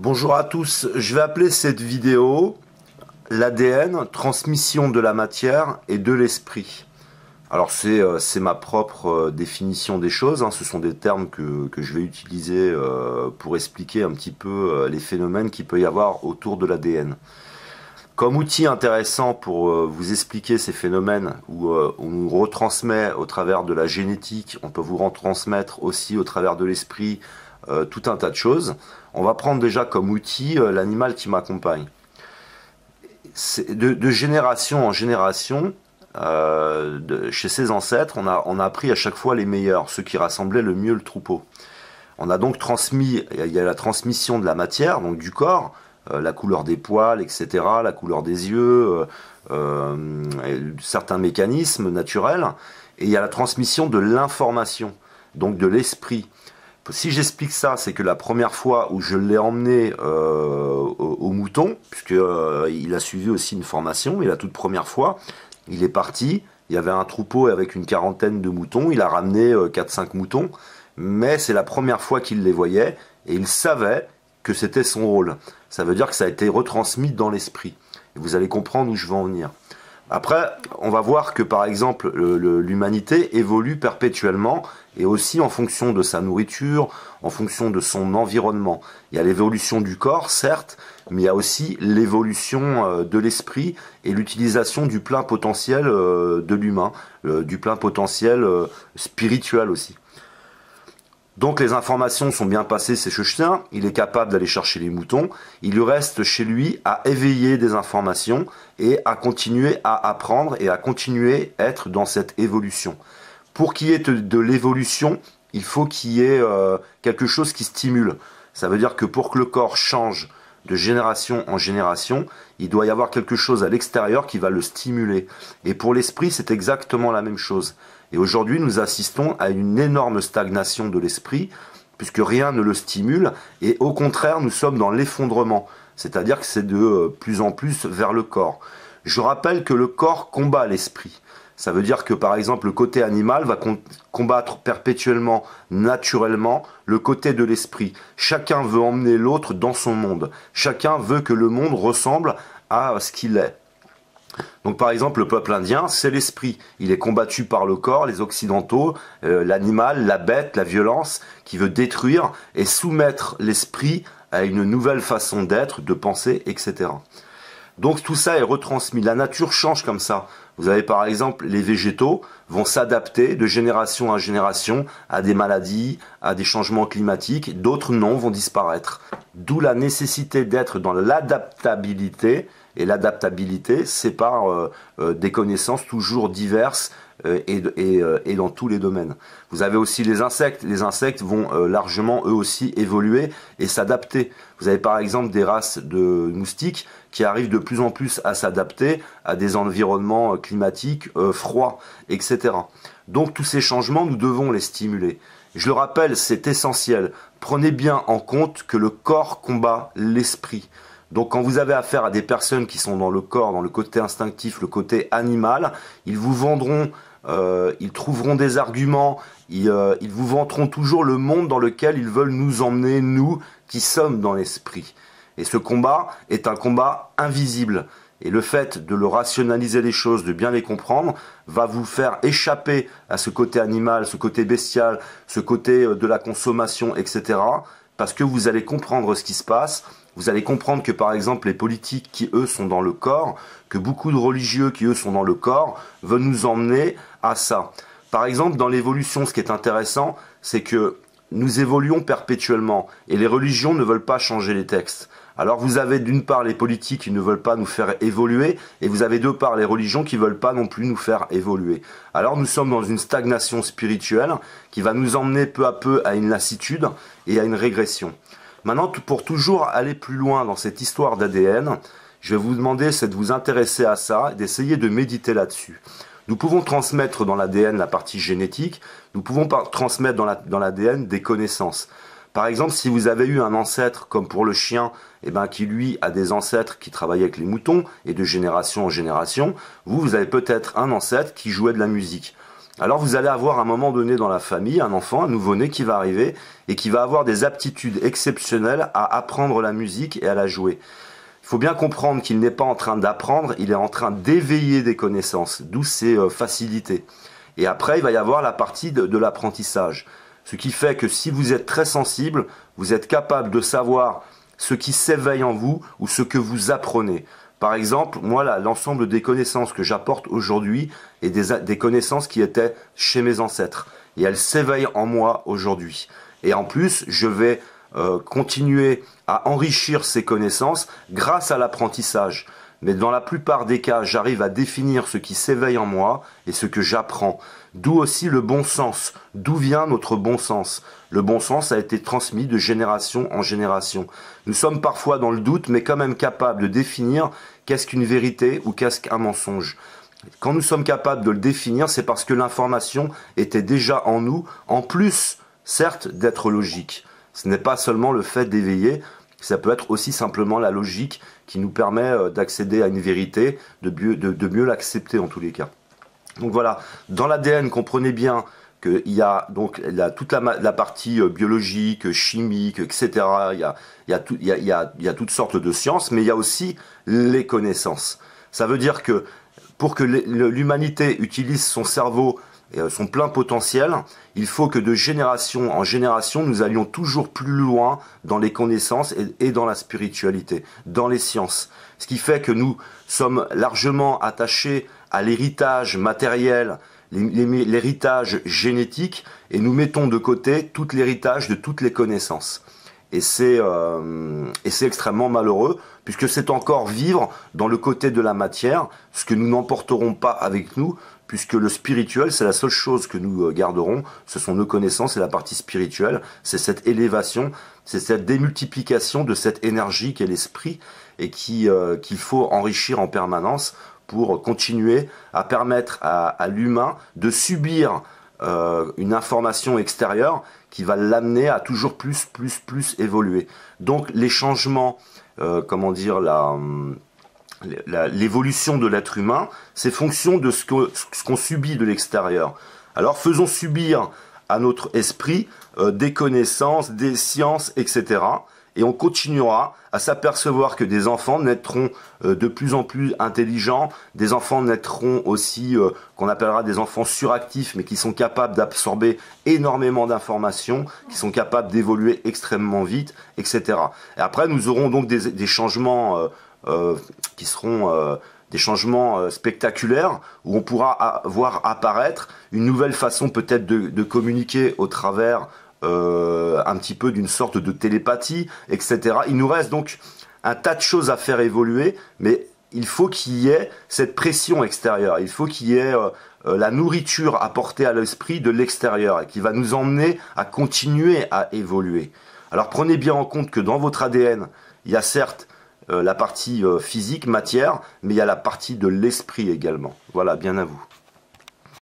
Bonjour à tous, je vais appeler cette vidéo l'ADN, transmission de la matière et de l'esprit. Alors c'est ma propre définition des choses, hein. Ce sont des termes que je vais utiliser pour expliquer un petit peu les phénomènes qu'il peut y avoir autour de l'ADN. Comme outil intéressant pour vous expliquer ces phénomènes où on nous retransmet au travers de la génétique, on peut vous retransmettre aussi au travers de l'esprit tout un tas de choses. On va prendre déjà comme outil l'animal qui m'accompagne. De génération en génération, chez ses ancêtres, on a appris à chaque fois les meilleurs, ceux qui rassemblaient le mieux le troupeau. On a donc transmis, il y a la transmission de la matière, donc du corps, la couleur des poils, etc., la couleur des yeux, certains mécanismes naturels, et il y a la transmission de l'information, donc de l'esprit. Si j'explique ça, c'est que la première fois où je l'ai emmené au mouton, puisqu'il a suivi aussi une formation, mais la toute première fois, il est parti, il y avait un troupeau avec une quarantaine de moutons, il a ramené 4-5 moutons, mais c'est la première fois qu'il les voyait, et il savait que c'était son rôle. Ça veut dire que ça a été retransmis dans l'esprit. Et vous allez comprendre où je veux en venir. Après, on va voir que par exemple, l'humanité évolue perpétuellement et aussi en fonction de sa nourriture, en fonction de son environnement. Il y a l'évolution du corps, certes, mais il y a aussi l'évolution de l'esprit et l'utilisation du plein potentiel de l'humain, du plein potentiel spirituel aussi. Donc les informations sont bien passées chez ce chien, il est capable d'aller chercher les moutons, il lui reste chez lui à éveiller des informations et à continuer à apprendre et à continuer à être dans cette évolution. Pour qu'il y ait de l'évolution, il faut qu'il y ait quelque chose qui stimule. Ça veut dire que pour que le corps change de génération en génération, il doit y avoir quelque chose à l'extérieur qui va le stimuler. Et pour l'esprit, c'est exactement la même chose. Et aujourd'hui, nous assistons à une énorme stagnation de l'esprit, puisque rien ne le stimule, et au contraire, nous sommes dans l'effondrement. C'est-à-dire que c'est de plus en plus vers le corps. Je rappelle que le corps combat l'esprit. Ça veut dire que par exemple le côté animal va combattre perpétuellement, naturellement, le côté de l'esprit. Chacun veut emmener l'autre dans son monde. Chacun veut que le monde ressemble à ce qu'il est. Donc par exemple le peuple indien, c'est l'esprit. Il est combattu par le corps, les occidentaux, l'animal, la bête, la violence, qui veut détruire et soumettre l'esprit à une nouvelle façon d'être, de penser, etc. Donc tout ça est retransmis. La nature change comme ça. Vous avez par exemple les végétaux vont s'adapter de génération à génération à des maladies, à des changements climatiques. D'autres non, vont disparaître. D'où la nécessité d'être dans l'adaptabilité. Et l'adaptabilité, c'est par des connaissances toujours diverses et dans tous les domaines. Vous avez aussi les insectes. Les insectes vont largement, eux aussi, évoluer et s'adapter. Vous avez par exemple des races de moustiques qui arrivent de plus en plus à s'adapter à des environnements climatiques froids, etc. Donc tous ces changements, nous devons les stimuler. Je le rappelle, c'est essentiel. Prenez bien en compte que le corps combat l'esprit. Donc quand vous avez affaire à des personnes qui sont dans le corps, dans le côté instinctif, le côté animal, ils vous vendront, ils trouveront des arguments, ils vous vanteront toujours le monde dans lequel ils veulent nous emmener, nous qui sommes dans l'esprit. Et ce combat est un combat invisible. Et le fait de le rationaliser les choses, de bien les comprendre, va vous faire échapper à ce côté animal, ce côté bestial, ce côté de la consommation, etc. Parce que vous allez comprendre ce qui se passe. Vous allez comprendre que par exemple les politiques qui eux sont dans le corps, que beaucoup de religieux qui eux sont dans le corps, veulent nous emmener à ça. Par exemple dans l'évolution, ce qui est intéressant, c'est que nous évoluons perpétuellement et les religions ne veulent pas changer les textes. Alors vous avez d'une part les politiques qui ne veulent pas nous faire évoluer et vous avez d'autre part les religions qui ne veulent pas non plus nous faire évoluer. Alors nous sommes dans une stagnation spirituelle qui va nous emmener peu à peu à une lassitude et à une régression. Maintenant, pour toujours aller plus loin dans cette histoire d'ADN, je vais vous demander de vous intéresser à ça et d'essayer de méditer là-dessus. Nous pouvons transmettre dans l'ADN la partie génétique, nous pouvons transmettre dans l'ADN des connaissances. Par exemple, si vous avez eu un ancêtre, comme pour le chien, qui lui a des ancêtres qui travaillaient avec les moutons, et de génération en génération, vous avez peut-être un ancêtre qui jouait de la musique. Alors vous allez avoir à un moment donné dans la famille un enfant, un nouveau-né qui va arriver et qui va avoir des aptitudes exceptionnelles à apprendre la musique et à la jouer. Il faut bien comprendre qu'il n'est pas en train d'apprendre, il est en train d'éveiller des connaissances, d'où ces facilités. Et après, il va y avoir la partie de l'apprentissage. Ce qui fait que si vous êtes très sensible, vous êtes capable de savoir ce qui s'éveille en vous ou ce que vous apprenez. Par exemple, moi, l'ensemble des connaissances que j'apporte aujourd'hui est des connaissances qui étaient chez mes ancêtres. Et elles s'éveillent en moi aujourd'hui. Et en plus, je vais continuer à enrichir ces connaissances grâce à l'apprentissage. Mais dans la plupart des cas, j'arrive à définir ce qui s'éveille en moi et ce que j'apprends. D'où aussi le bon sens. D'où vient notre bon sens? Le bon sens a été transmis de génération en génération. Nous sommes parfois dans le doute, mais quand même capables de définir qu'est-ce qu'une vérité ou qu'est-ce qu'un mensonge. Quand nous sommes capables de le définir, c'est parce que l'information était déjà en nous, en plus, certes, d'être logique. Ce n'est pas seulement le fait d'éveiller, ça peut être aussi simplement la logique qui nous permet d'accéder à une vérité, de mieux l'accepter en tous les cas. Donc voilà, dans l'ADN, comprenez bien qu'il y a donc toute la partie biologique, chimique, etc. Il y a toutes sortes de sciences, mais il y a aussi les connaissances. Ça veut dire que pour que l'humanité utilise son cerveau et son plein potentiel, il faut que de génération en génération, nous allions toujours plus loin dans les connaissances et dans la spiritualité, dans les sciences. Ce qui fait que nous sommes largement attachés à l'héritage matériel, l'héritage génétique, et nous mettons de côté tout l'héritage de toutes les connaissances. Et c'est extrêmement malheureux, puisque c'est encore vivre dans le côté de la matière, ce que nous n'emporterons pas avec nous, puisque le spirituel, c'est la seule chose que nous garderons, ce sont nos connaissances et la partie spirituelle, c'est cette élévation, c'est cette démultiplication de cette énergie qu'est l'esprit, et qu'il faut enrichir en permanence pour continuer à permettre à l'humain de subir une information extérieure qui va l'amener à toujours plus évoluer. Donc les changements, l'évolution de l'être humain, c'est fonction de ce qu'on subit de l'extérieur. Alors faisons subir à notre esprit des connaissances, des sciences, etc. Et on continuera à s'apercevoir que des enfants naîtront de plus en plus intelligents, des enfants naîtront aussi, qu'on appellera des enfants suractifs, mais qui sont capables d'absorber énormément d'informations, qui sont capables d'évoluer extrêmement vite, etc. Et après, nous aurons donc des changements qui seront des changements spectaculaires, où on pourra voir apparaître une nouvelle façon peut-être de communiquer au travers un petit peu d'une sorte de télépathie, etc. Il nous reste donc un tas de choses à faire évoluer, mais il faut qu'il y ait cette pression extérieure, il faut qu'il y ait la nourriture apportée à l'esprit de l'extérieur, et qui va nous emmener à continuer à évoluer. Alors prenez bien en compte que dans votre ADN, il y a certes la partie physique, matière, mais il y a la partie de l'esprit également. Voilà, bien à vous.